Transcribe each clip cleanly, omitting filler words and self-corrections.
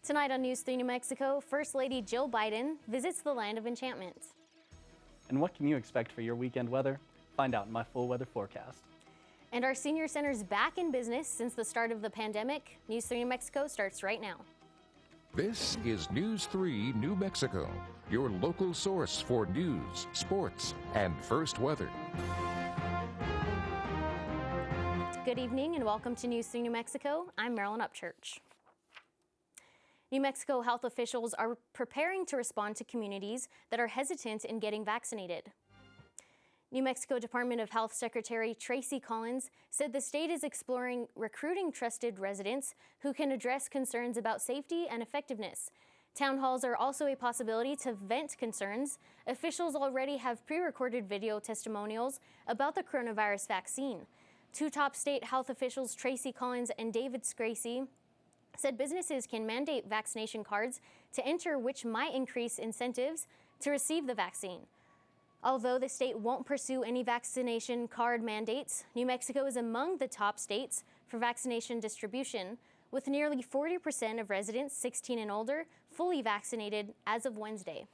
Tonight on News 3 New Mexico, First Lady Jill Biden visits the land of enchantment. And what can you expect for your weekend weather? Find out in my full weather forecast. And our senior center's back in business since the start of the pandemic. News 3 New Mexico starts right now. This is News 3 New Mexico, your local source for news, sports, and first weather. Good evening and welcome to News 3 New Mexico. I'm Marilyn Upchurch. New Mexico health officials are preparing to respond to communities that are hesitant in getting vaccinated. New Mexico Department of Health Secretary Tracy Collins said the state is exploring recruiting trusted residents who can address concerns about safety and effectiveness. Town halls are also a possibility to vent concerns. Officials already have pre-recorded video testimonials about the coronavirus vaccine. Two top state health officials, Tracy Collins and David Scracy, said businesses can mandate vaccination cards to enter, which might increase incentives to receive the vaccine. Although the state won't pursue any vaccination card mandates, New Mexico is among the top states for vaccination distribution, with nearly 40% of residents 16 and older fully vaccinated as of Wednesday.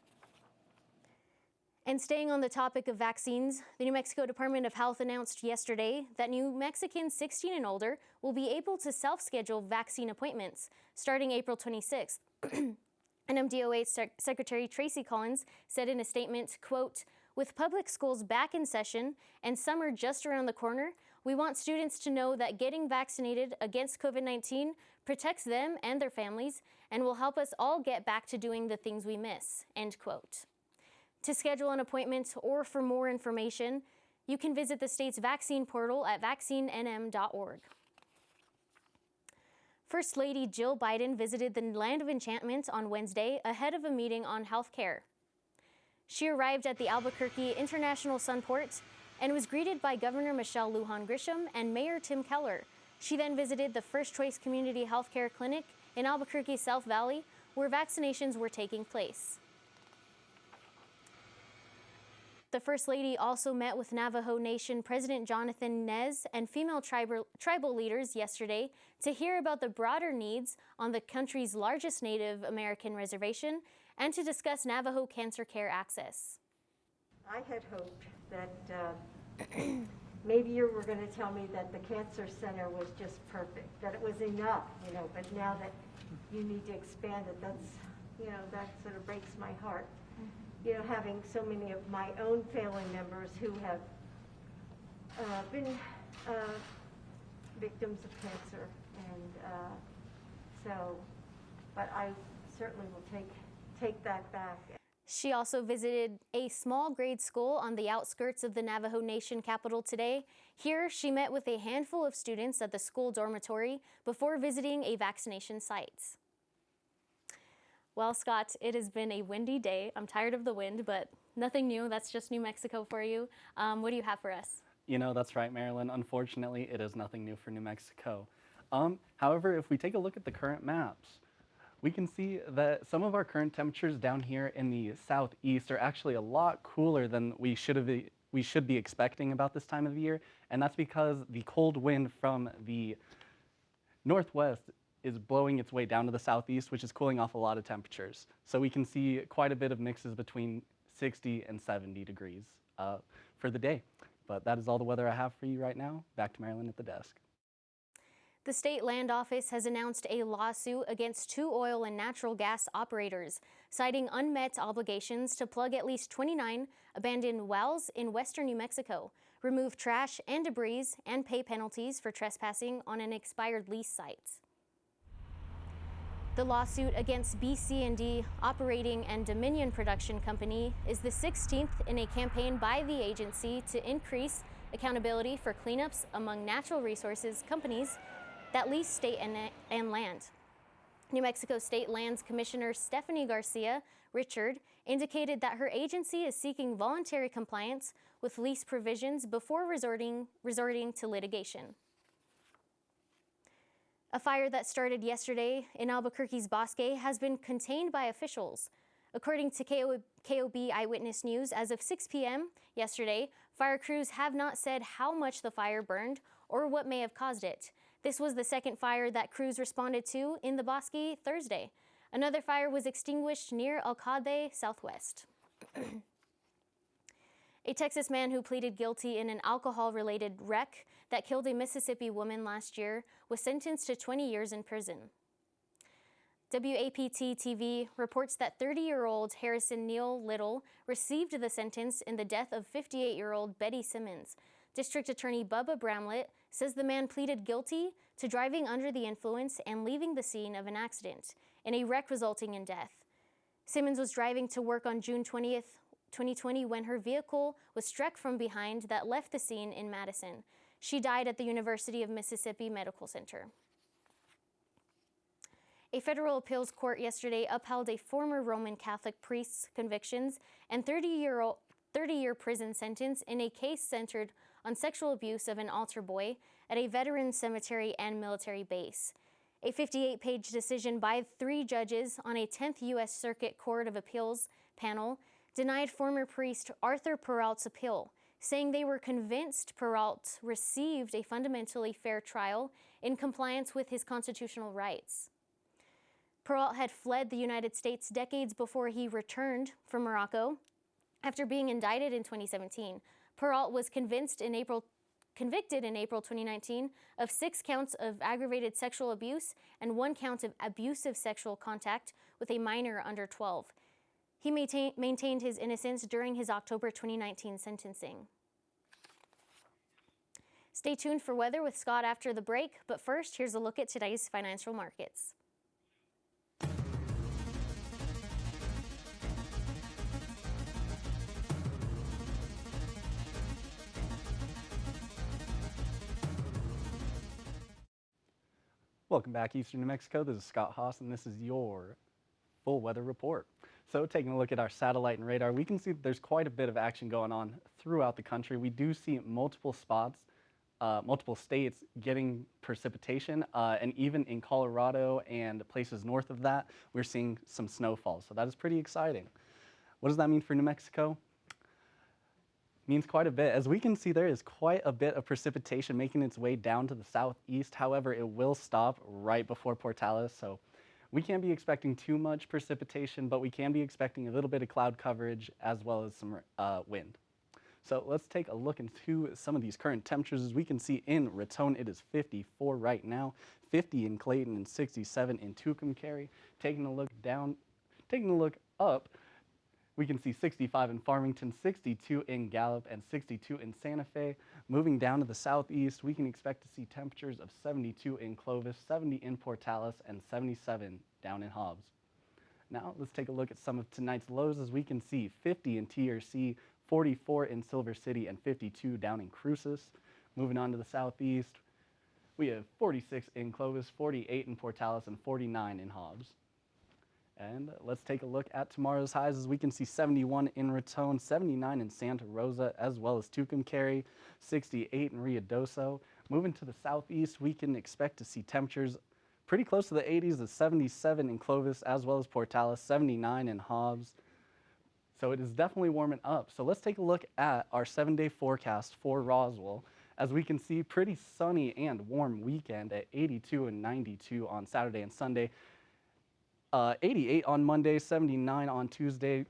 And staying on the topic of vaccines, the New Mexico Department of Health announced yesterday that New Mexicans 16 and older will be able to self-schedule vaccine appointments starting April 26th. NMDOH Secretary Tracy Collins said in a statement, quote, "With public schools back in session and summer just around the corner, we want students to know that getting vaccinated against COVID-19 protects them and their families and will help us all get back to doing the things we miss," end quote. To schedule an appointment or for more information, you can visit the state's vaccine portal at vaccinenm.org. First Lady Jill Biden visited the land of enchantment on Wednesday ahead of a meeting on health care. She arrived at the Albuquerque International Sunport and was greeted by Governor Michelle Lujan Grisham and Mayor Tim Keller. She then visited the First Choice Community Healthcare Clinic in Albuquerque South Valley, where vaccinations were taking place. The First Lady also met with Navajo Nation President Jonathan Nez and female tribal leaders yesterday to hear about the broader needs on the country's largest Native American reservation and to discuss Navajo cancer care access. I had hoped that maybe you were going to tell me that the cancer center was just perfect, that it was enough, but now that you need to expand it, that sort of breaks my heart. Having so many of my own family members who have been victims of cancer, and but I certainly will take that back. She also visited a small grade school on the outskirts of the Navajo Nation capital today. Here, she met with a handful of students at the school dormitory before visiting a vaccination site. Well, Scott, it has been a windy day. I'm tired of the wind, but nothing new. That's just New Mexico for you. What do you have for us? That's right, Marilyn. Unfortunately, it is nothing new for New Mexico. However, if we take a look at the current maps, we can see that some of our current temperatures down here in the southeast are actually a lot cooler than we should be expecting about this time of year, and that's because the cold wind from the northwest is blowing its way down to the southeast, which is cooling off a lot of temperatures. So we can see quite a bit of mixes between 60 and 70 degrees for the day. But that is all the weather I have for you right now. Back to Marilyn at the desk. The State Land Office has announced a lawsuit against 2 oil and natural gas operators, citing unmet obligations to plug at least 29 abandoned wells in western New Mexico, remove trash and debris, and pay penalties for trespassing on an expired lease site. The lawsuit against BC&D Operating and Dominion Production Company is the 16th in a campaign by the agency to increase accountability for cleanups among natural resources companies that lease state and land. New Mexico State Lands Commissioner Stephanie Garcia Richard indicated that her agency is seeking voluntary compliance with lease provisions before resorting to litigation. A fire that started yesterday in Albuquerque's Bosque has been contained by officials. According to KOB Eyewitness News, as of 6 p.m. yesterday, fire crews have not said how much the fire burned or what may have caused it. This was the second fire that crews responded to in the Bosque Thursday. Another fire was extinguished near Albuquerque Southwest. A Texas man who pleaded guilty in an alcohol-related wreck that killed a Mississippi woman last year was sentenced to 20 years in prison. WAPT-TV reports that 30-year-old Harrison Neal Little received the sentence in the death of 58-year-old Betty Simmons. District Attorney Bubba Bramlett says the man pleaded guilty to driving under the influence and leaving the scene of an accident in a wreck resulting in death. Simmons was driving to work on June 20th, 2020 when her vehicle was struck from behind that left the scene in Madison. She died at the University of Mississippi Medical Center. A federal appeals court yesterday upheld a former Roman Catholic priest's convictions and 30-year prison sentence in a case centered on sexual abuse of an altar boy at a veterans cemetery and military base. A 58-page decision by 3 judges on a 10th U.S. Circuit Court of Appeals panel denied former priest Arthur Peralt's appeal, saying they were convinced Peralt received a fundamentally fair trial in compliance with his constitutional rights. Peralt had fled the United States decades before he returned from Morocco. After being indicted in 2017, Peralt was convicted in April 2019 of 6 counts of aggravated sexual abuse and 1 count of abusive sexual contact with a minor under 12. He maintained his innocence during his October 2019 sentencing. Stay tuned for weather with Scott after the break, but first, here's a look at today's financial markets. Welcome back, Eastern New Mexico. This is Scott Haas, and this is your full weather report. So taking a look at our satellite and radar, we can see that there's quite a bit of action going on throughout the country. We do see multiple spots, multiple states getting precipitation, and even in Colorado and places north of that, we're seeing some snowfall. So that is pretty exciting. What does that mean for New Mexico? Means quite a bit. As we can see, there is quite a bit of precipitation making its way down to the southeast. However, it will stop right before Portales, so we can't be expecting too much precipitation, but we can be expecting a little bit of cloud coverage as well as some wind. So let's take a look into some of these current temperatures. As we can see in Raton, it is 54 right now, 50 in Clayton, and 67 in Tucumcari. Taking a look up, we can see 65 in Farmington, 62 in Gallup, and 62 in Santa Fe. Moving down to the southeast, we can expect to see temperatures of 72 in Clovis, 70 in Portales, and 77 down in Hobbs. Now let's take a look at some of tonight's lows. As we can see 50 in TRC, 44 in Silver City, and 52 down in Cruces. Moving on to the southeast, we have 46 in Clovis, 48 in Portales, and 49 in Hobbs. And let's take a look at tomorrow's highs. As we can see 71 in Raton, 79 in Santa Rosa, as well as Tucumcari, 68 in Ruidoso. Moving to the southeast, we can expect to see temperatures pretty close to the 80s, of 77 in Clovis, as well as Portales, 79 in Hobbs. So it is definitely warming up. So let's take a look at our 7-day forecast for Roswell. As we can see, pretty sunny and warm weekend at 82 and 92 on Saturday and Sunday. 88 on Monday, 79 on Tuesday.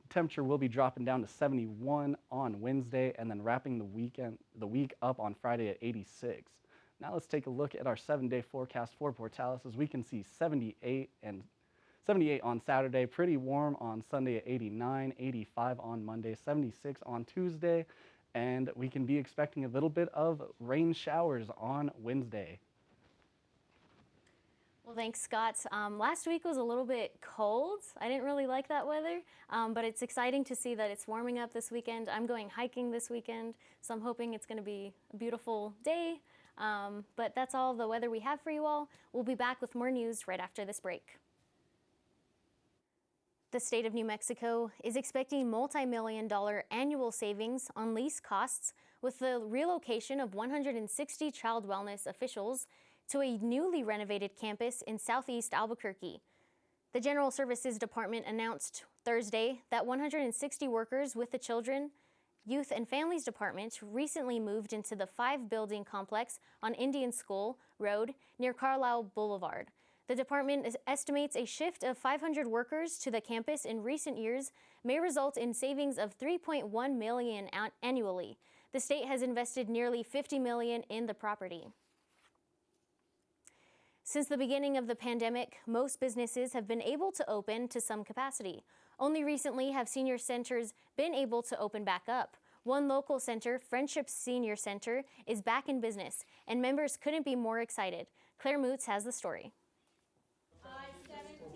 Temperature will be dropping down to 71 on Wednesday, and then wrapping the week up on Friday at 86. Now let's take a look at our 7-day forecast for Portales. As we can see 78 on Saturday, pretty warm on Sunday at 89, 85 on Monday, 76 on Tuesday, and we can be expecting a little bit of rain showers on Wednesday. Well, thanks, Scott. Last week was a little bit cold. I didn't really like that weather, but it's exciting to see that it's warming up this weekend. I'm going hiking this weekend, so I'm hoping it's going to be a beautiful day. But that's all the weather we have for you all. We'll be back with more news right after this break. The state of New Mexico is expecting multi-million-dollar annual savings on lease costs with the relocation of 160 child wellness officials to a newly renovated campus in southeast Albuquerque. The General Services Department announced Thursday that 160 workers with the Children, Youth and Families Department recently moved into the 5-building complex on Indian School Road near Carlisle Boulevard. The department estimates a shift of 500 workers to the campus in recent years may result in savings of $3.1 million annually. The state has invested nearly $50 million in the property. Since the beginning of the pandemic, most businesses have been able to open to some capacity. Only recently have senior centers been able to open back up. One local center, Friendship Senior Center, is back in business, and members couldn't be more excited. Claire Moots has the story.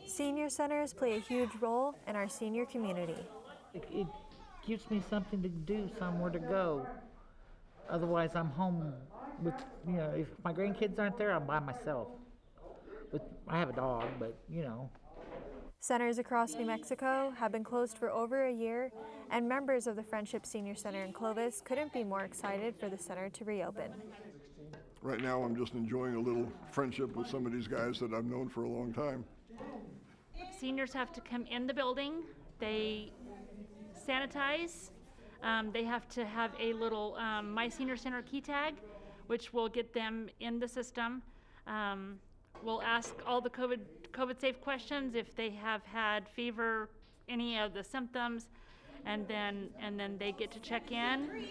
Senior centers play a huge role in our senior community. It gives me something to do, somewhere to go. Otherwise, I'm home with, if my grandkids aren't there, I'm by myself. I have a dog, but. Centers across New Mexico have been closed for over a year, and members of the Friendship Senior Center in Clovis couldn't be more excited for the center to reopen. Right now, I'm just enjoying a little friendship with some of these guys that I've known for a long time. Seniors have to come in the building. They sanitize. They have to have a little My Senior Center key tag, which will get them in the system. We'll ask all the COVID safe questions if they have had fever, any of the symptoms, and then they get to check in.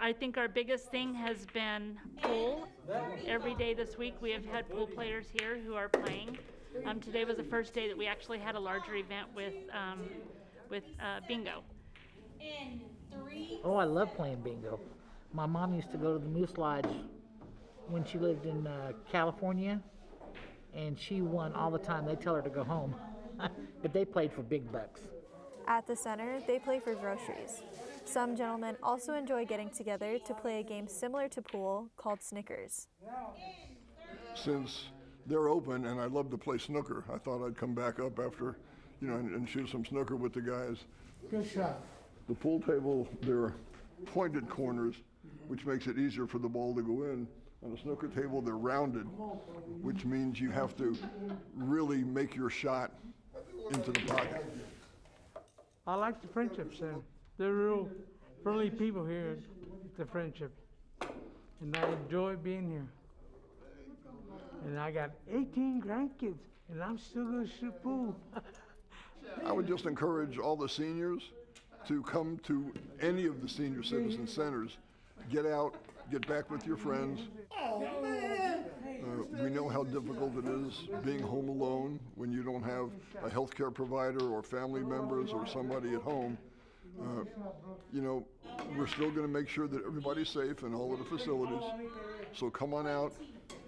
I think our biggest thing has been pool. Every day this week we have had pool players here who are playing. Today was the first day that we actually had a larger event with bingo. Oh, I love playing bingo. My mom used to go to the Moose Lodge when she lived in California, and she won all the time. They tell her to go home, but they played for big bucks. At the center, they play for groceries. Some gentlemen also enjoy getting together to play a game similar to pool called Snickers. Since they're open and I love to play snooker, I thought I'd come back up after, and shoot some snooker with the guys. Good shot. The pool table, there are pointed corners, which makes it easier for the ball to go in. On the snooker table, they're rounded, which means you have to really make your shot into the pocket. I like the Friendship Center. They're real friendly people here at the Friendship, and I enjoy being here. And I got 18 grandkids, and I'm still going to shoot pool. I would just encourage all the seniors to come to any of the senior citizen centers. Get out, get back with your friends. We know how difficult it is being home alone when you don't have a healthcare provider or family members or somebody at home. We're still going to make sure that everybody's safe in all of the facilities. So come on out,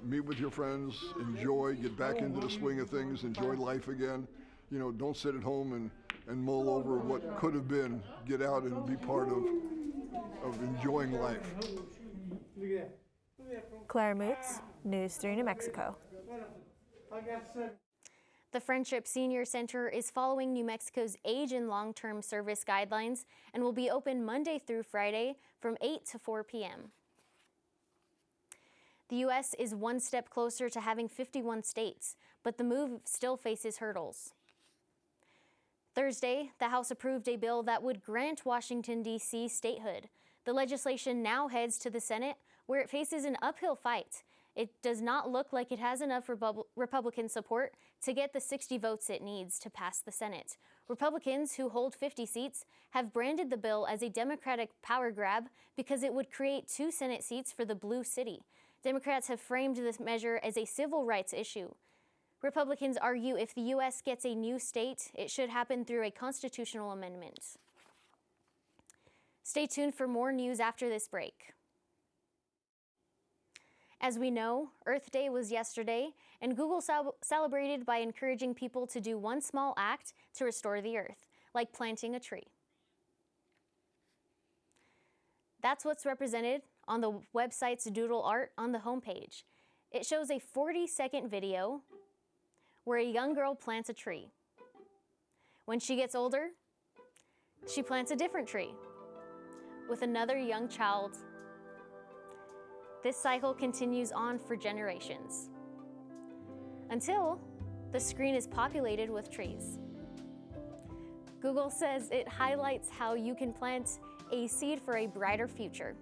meet with your friends, enjoy, get back into the swing of things, enjoy life again. Don't sit at home and mull over what could have been. Get out and be part of enjoying life. Claire Moots, News 3 New Mexico. The Friendship Senior Center is following New Mexico's age and long-term service guidelines and will be open Monday through Friday from 8 to 4 p.m. The U.S. is one step closer to having 51 states, but the move still faces hurdles. Thursday, the House approved a bill that would grant Washington, D.C. statehood. The legislation now heads to the Senate, where it faces an uphill fight. It does not look like it has enough Republican support to get the 60 votes it needs to pass the Senate. Republicans, who hold 50 seats, have branded the bill as a Democratic power grab because it would create 2 Senate seats for the Blue City. Democrats have framed this measure as a civil rights issue. Republicans argue if the U.S. gets a new state, it should happen through a constitutional amendment. Stay tuned for more news after this break. As we know, Earth Day was yesterday, and Google celebrated by encouraging people to do one small act to restore the Earth, like planting a tree. That's what's represented on the website's doodle art on the homepage. It shows a 40-second video where a young girl plants a tree. When she gets older, she plants a different tree with another young child. This cycle continues on for generations until the screen is populated with trees. Google says it highlights how you can plant a seed for a brighter future.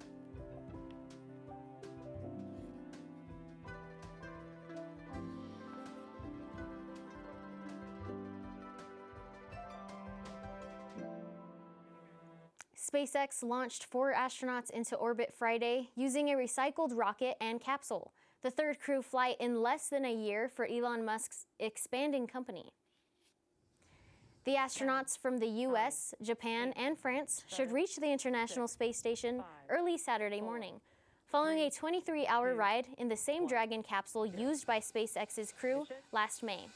SpaceX launched 4 astronauts into orbit Friday using a recycled rocket and capsule, the third crew flight in less than a year for Elon Musk's expanding company. The astronauts from the US, Japan, and France should reach the International Space Station early Saturday morning, following a 23-hour ride in the same Dragon capsule used by SpaceX's crew last May.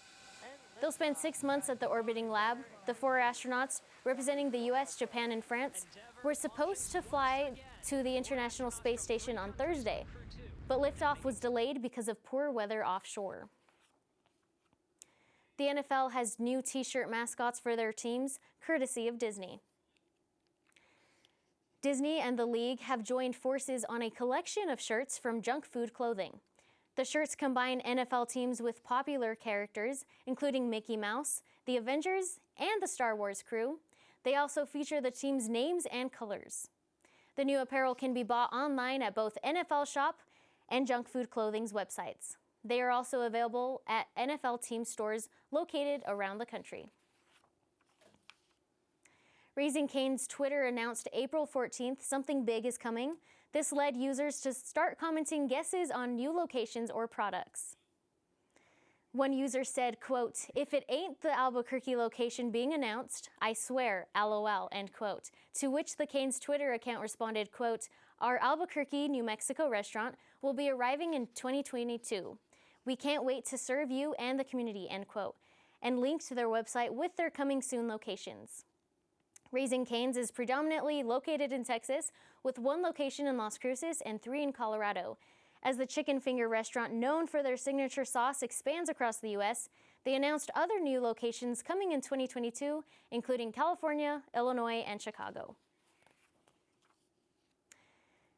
They'll spend 6 months at the orbiting lab. The 4 astronauts, representing the US, Japan, and France, were supposed to fly to the International Space Station on Thursday, but liftoff was delayed because of poor weather offshore. The NFL has new t-shirt mascots for their teams, courtesy of Disney. Disney and the league have joined forces on a collection of shirts from Junk Food Clothing. The shirts combine NFL teams with popular characters, including Mickey Mouse, the Avengers, and the Star Wars crew. They also feature the team's names and colors. The new apparel can be bought online at both NFL Shop and Junk Food Clothing's websites. They are also available at NFL team stores located around the country. Raising Cane's Twitter announced April 14th something big is coming. This led users to start commenting guesses on new locations or products. One user said, quote, "If it ain't the Albuquerque location being announced, I swear, LOL," end quote. To which the Cane's Twitter account responded, quote, "Our Albuquerque, New Mexico restaurant will be arriving in 2022. We can't wait to serve you and the community," end quote, and linked to their website with their coming soon locations. Raising Cane's is predominantly located in Texas, with 1 location in Las Cruces and 3 in Colorado. As the chicken finger restaurant known for their signature sauce expands across the U.S., they announced other new locations coming in 2022, including California, Illinois, and Chicago.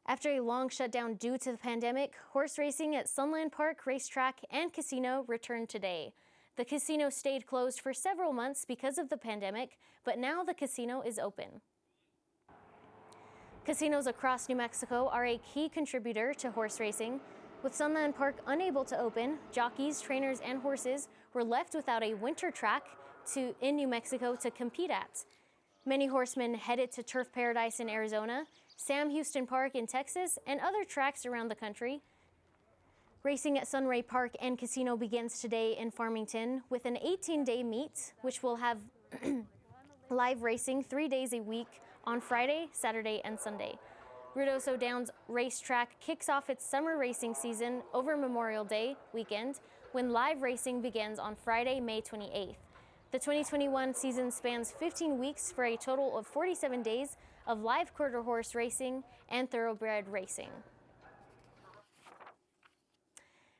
After a long shutdown due to the pandemic, horse racing at Sunland Park, Racetrack, and Casino returned today. The casino stayed closed for several months because of the pandemic, but now the casino is open. Casinos across New Mexico are a key contributor to horse racing. With Sunland Park unable to open, jockeys, trainers, and horses were left without a winter track in New Mexico to compete at. Many horsemen headed to Turf Paradise in Arizona, Sam Houston Park in Texas, and other tracks around the country. Racing at Sunray Park and Casino begins today in Farmington with an 18-day meet, which will have live racing 3 days a week on Friday, Saturday, and Sunday. Ruidoso Downs Racetrack kicks off its summer racing season over Memorial Day weekend when live racing begins on Friday, May 28th. The 2021 season spans 15 weeks for a total of 47 days of live quarter horse racing and thoroughbred racing.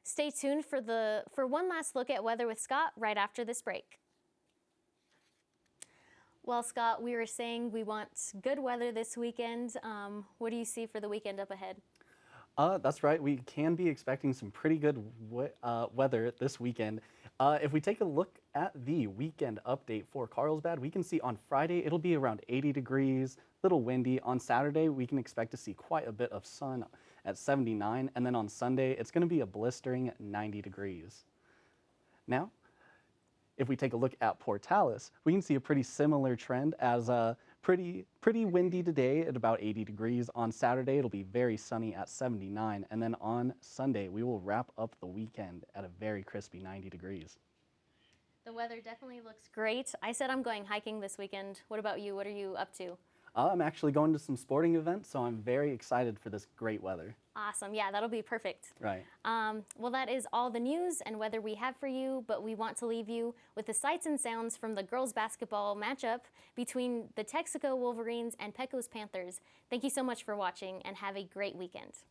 Stay tuned for one last look at weather with Scott right after this break. Well, Scott, we were saying we want good weather this weekend. What do you see for the weekend up ahead? That's right. We can be expecting some pretty good weather this weekend. If we take a look at the weekend update for Carlsbad, we can see on Friday it'll be around 80 degrees, little windy. On Saturday, we can expect to see quite a bit of sun at 79, and then on Sunday, it's going to be a blistering 90 degrees. Now, if we take a look at Portales, we can see a pretty similar trend as pretty windy today at about 80 degrees. On Saturday, it'll be very sunny at 79, and then on Sunday, we will wrap up the weekend at a very crispy 90 degrees. The weather definitely looks great. I said I'm going hiking this weekend. What about you? What are you up to? I'm actually going to some sporting events, so I'm very excited for this great weather. Awesome. Yeah, that'll be perfect. Right. Well, that is all the news and weather we have for you, but we want to leave you with the sights and sounds from the girls basketball matchup between the Texaco Wolverines and Pecos Panthers. Thank you so much for watching and have a great weekend.